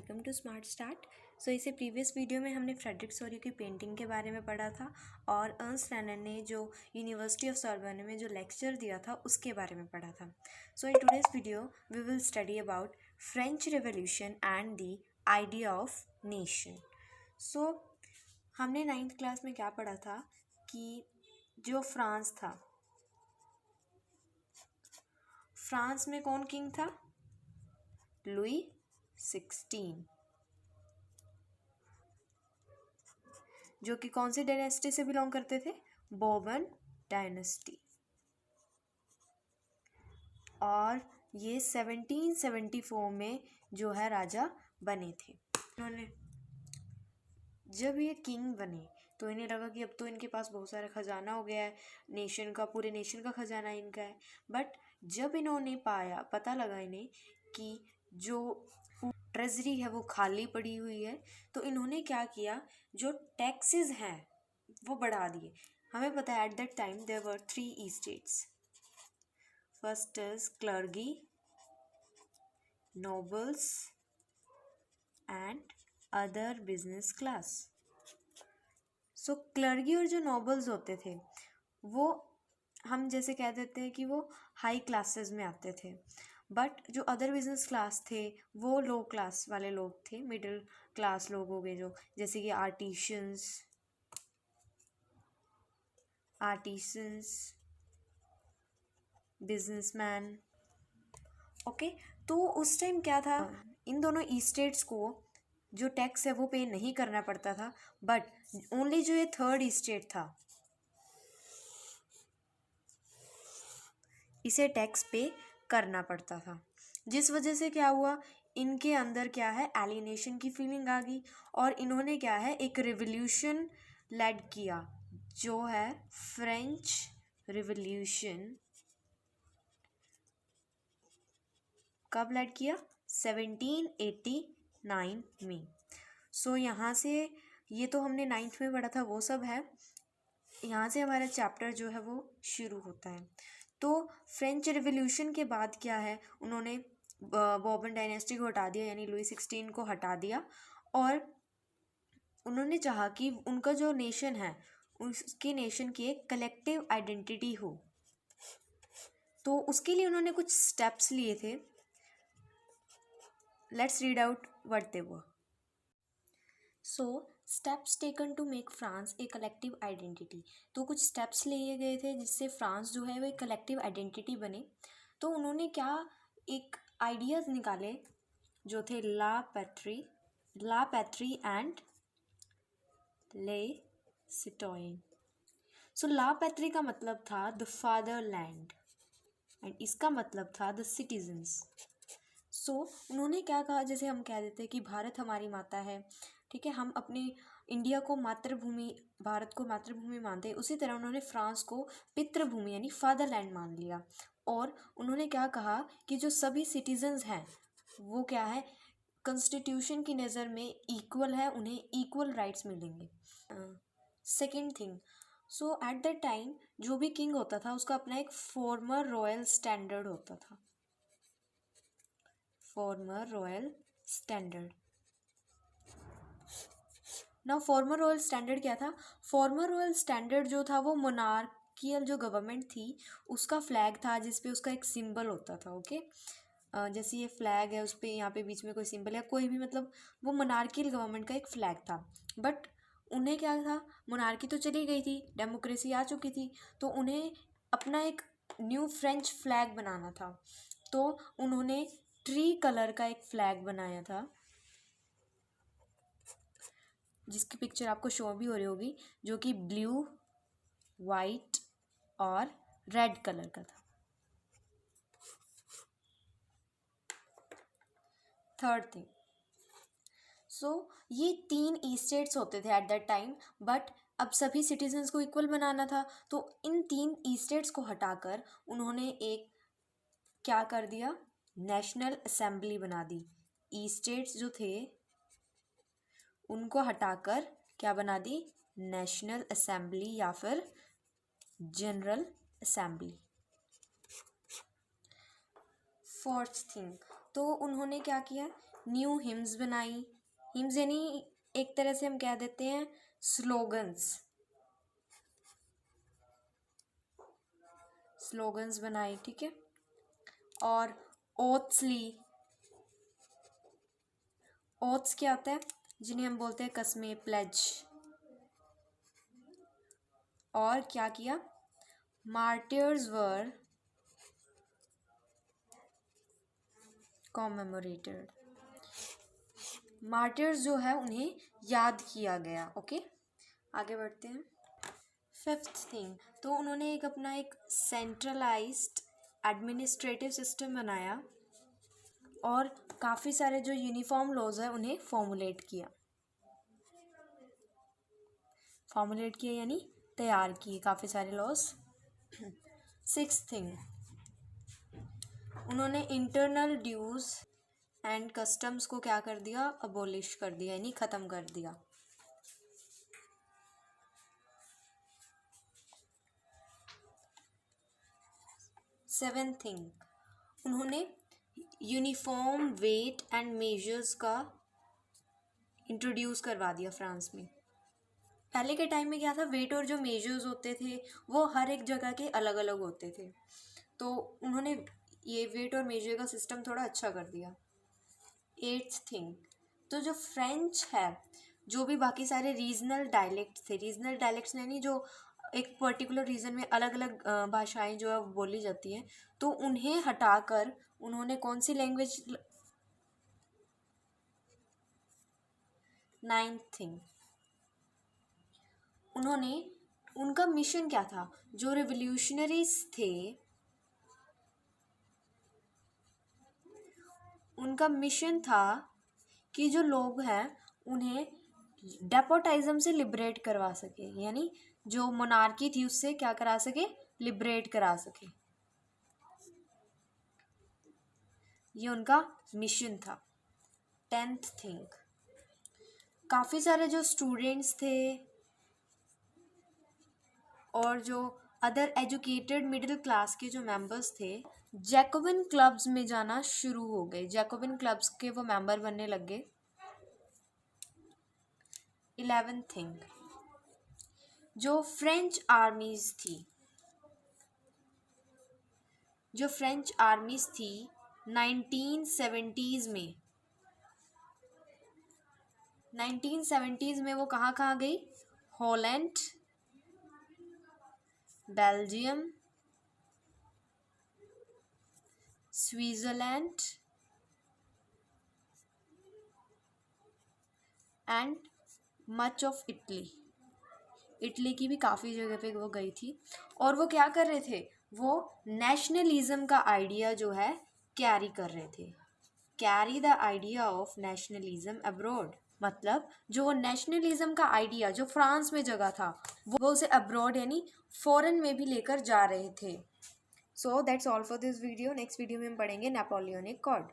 Welcome to smart start. इसे previous video में हमने फ्रेडरिक सोरी की पेंटिंग के बारे में पढ़ा था और अर्न्स्ट रेनर ने जो यूनिवर्सिटी ऑफ सोर्बोन में जो लेक्चर दिया था उसके बारे में पढ़ा था। In today's video we will study about French revolution and the idea of nation. हमने 9th क्लास में क्या पढ़ा था कि जो फ्रांस था, फ्रांस में कौन किंग था? लुई 16, जो कि कौन सी डायनेस्टी से बिलोंग करते थे? Bourbon dynasty. और ये 1774 में जो है राजा बने थे। इन्होंने जब ये किंग बने तो इन्हें लगा कि अब तो इनके पास बहुत सारा खजाना हो गया है, नेशन का, पूरे नेशन का खजाना इनका है। बट जब इन्होंने पता लगा इन्हें कि जो ट्रेजरी है वो खाली पड़ी हुई है, तो इन्होंने क्या किया, जो टैक्सेस हैं वो बढ़ा दिए। हमें पता है at that time there were 3 states. First is clergy, nobles and other business class. Clergy और जो नोबल्स होते थे वो हम जैसे कह देते हैं कि वो हाई क्लासेस में आते थे, बट जो अदर बिजनेस क्लास थे वो लो क्लास वाले लोग थे, मिडिल क्लास लोग हो गए, जो जैसे कि आर्टिसंस, बिजनेसमैन। ओके, तो उस टाइम क्या था, इन दोनों स्टेट्स को जो टैक्स है वो पे नहीं करना पड़ता था, बट ओनली जो ये थर्ड स्टेट था इसे टैक्स पे करना पड़ता था, जिस वजह से क्या हुआ, इनके अंदर क्या है, एलिनेशन की फीलिंग आ गई और इन्होंने क्या है, एक रिवॉल्यूशन लेड किया जो है फ्रेंच रिवॉल्यूशन। कब लेड किया? 1789 में। यहाँ से ये तो हमने 9th में पढ़ा था, वो सब है। यहाँ से हमारा चैप्टर जो है वो शुरू होता है। तो फ्रेंच रिवॉल्यूशन के बाद क्या है, उन्होंने बोर्बन डायनेस्टी को हटा दिया, यानी लुई 16 को हटा दिया, और उन्होंने चाहा कि उनका जो नेशन है उसके नेशन की एक कलेक्टिव आइडेंटिटी हो। तो उसके लिए उन्होंने कुछ स्टेप्स लिए थे। Let's read out what they were. Steps taken to make France a collective identity. तो कुछ स्टेप्स लिए गए थे जिससे फ्रांस जो है वो एक कलेक्टिव आइडेंटिटी बने। तो उन्होंने क्या, एक आइडियाज़ निकाले जो थे ला पैट्री एंड ले सिटोयन। ला पैट्री का मतलब था द फादरलैंड एंड इसका मतलब था द सिटीजन्स। उन्होंने क्या कहा, जैसे हम कह देते हैं कि भारत हमारी माता है, ठीक है, हम अपने इंडिया को मातृभूमि, भारत को मातृभूमि मानते हैं, उसी तरह उन्होंने फ्रांस को पितृभूमि यानी फादरलैंड मान लिया। और उन्होंने क्या कहा कि जो सभी सिटीजन्स हैं वो क्या है, कॉन्स्टिट्यूशन की नज़र में इक्वल है, उन्हें इक्वल राइट्स मिलेंगे। Second thing, at that time जो भी किंग होता था उसका अपना एक फॉर्मर रॉयल स्टैंडर्ड होता था। Farmer royal standard. Farmer royal standard क्या था? फॉर्मर रॉयल स्टैंडर्ड जो था वो मोनार्कियल जो गवर्नमेंट थी उसका फ्लैग था, जिसपे उसका एक सिंबल होता था। ओके, जैसे ये फ्लैग है, उस पर यहाँ पे बीच में कोई सिंबल है, कोई भी, मतलब वो मोनार्कियल गवर्नमेंट का एक फ्लैग था। बट उन्हें क्या था, मोनार्की तो चली गई थी, डेमोक्रेसी आ चुकी थी, तो उन्हें अपना एक न्यू फ्रेंच फ्लैग बनाना था। तो उन्होंने ट्री कलर का एक फ्लैग बनाया था, जिसकी पिक्चर आपको शो भी हो रही होगी, जो कि ब्लू, वाइट और रेड कलर का था। थर्ड थिंग, ये 3 स्टेट्स होते थे एट दैट टाइम, बट अब सभी सिटीजन्स को इक्वल बनाना था, तो इन 3 स्टेट्स को हटाकर उन्होंने एक क्या कर दिया, नेशनल असेंबली बना दी। स्टेट्स जो थे उनको हटाकर क्या बना दी, नेशनल असेंबली या फिर जनरल असेंबली। फोर्थ थिंग, तो उन्होंने क्या किया न्यू हिम्स बनाई। हिम्स यानी एक तरह से हम कह देते हैं स्लोगन्स, स्लोगन्स बनाई, ठीक है। और ओथ्स ली। ओथ्स क्या होता है? जिन्हें हम बोलते हैं कस्में, प्लेज। और क्या किया? मार्टियर्स वर कॉमेमोरेटेड। मार्टियर्स जो है उन्हें याद किया गया। ओके, आगे बढ़ते हैं। फिफ्थ थिंग, तो उन्होंने एक अपना एक सेंट्रलाइज्ड एडमिनिस्ट्रेटिव सिस्टम बनाया और काफ़ी सारे जो यूनिफॉर्म लॉज है उन्हें फॉर्मुलेट किया। फॉर्मुलेट किए यानी तैयार किए काफ़ी सारे लॉज। सिक्स्थ थिंग, उन्होंने इंटरनल ड्यूज एंड कस्टम्स को क्या कर दिया? अबोलिश कर दिया, यानी ख़त्म कर दिया। सेवेंथ थिंग, उन्होंने यूनिफॉर्म वेट एंड मेजर्स का इंट्रोड्यूस करवा दिया फ्रांस में। पहले के टाइम में क्या था, वेट और जो मेजर्स होते थे वो हर एक जगह के अलग अलग होते थे, तो उन्होंने ये वेट और मेजर का सिस्टम थोड़ा अच्छा कर दिया। एट्थ थिंग, तो जो फ्रेंच है, जो भी बाकी सारे रीजनल डायलेक्ट्स थे, रीजनल डायलेक्ट्स यानी जो एक पर्टिकुलर रीजन में अलग अलग भाषाएं जो है वो बोली जाती हैं, तो उन्हें हटाकर उन्होंने कौन सी लैंग्वेज? नाइन्थ थिंग, उन्होंने, उनका मिशन क्या था? जो रेवोल्यूशनरीज थे उनका मिशन था कि जो लोग हैं उन्हें डेपोटाइज्म से लिबरेट करवा सके, यानी जो मोनार्की थी उससे क्या करा सके? लिबरेट करा सके। ये उनका मिशन था। टेंथ थिंग, काफ़ी सारे जो स्टूडेंट्स थे और जो अदर एजुकेटेड मिडिल क्लास के जो मेंबर्स थे, जैकोबिन क्लब्स में जाना शुरू हो गए। जैकोबिन क्लब्स के वो मेंबर बनने लग गए। 11th थिंग, जो फ्रेंच आर्मीज थी, जो फ्रेंच आर्मीज थी 1970s में, 1970s में वो कहाँ कहाँ गई? Holland, Belgium, Switzerland and much of Italy. Italy की भी काफ़ी जगह पे वो गई थी। और वो क्या कर रहे थे? वो नेशनलिज्म का आइडिया जो है कैरी कर रहे थे। Carry the idea of nationalism abroad, मतलब जो नेशनलिज्म का आइडिया जो फ्रांस में जगह था वो उसे अब्रॉड यानी फॉरेन में भी लेकर जा रहे थे। So that's all for this video. Next video में हम पढ़ेंगे नेपोलियनिक कॉर्ड।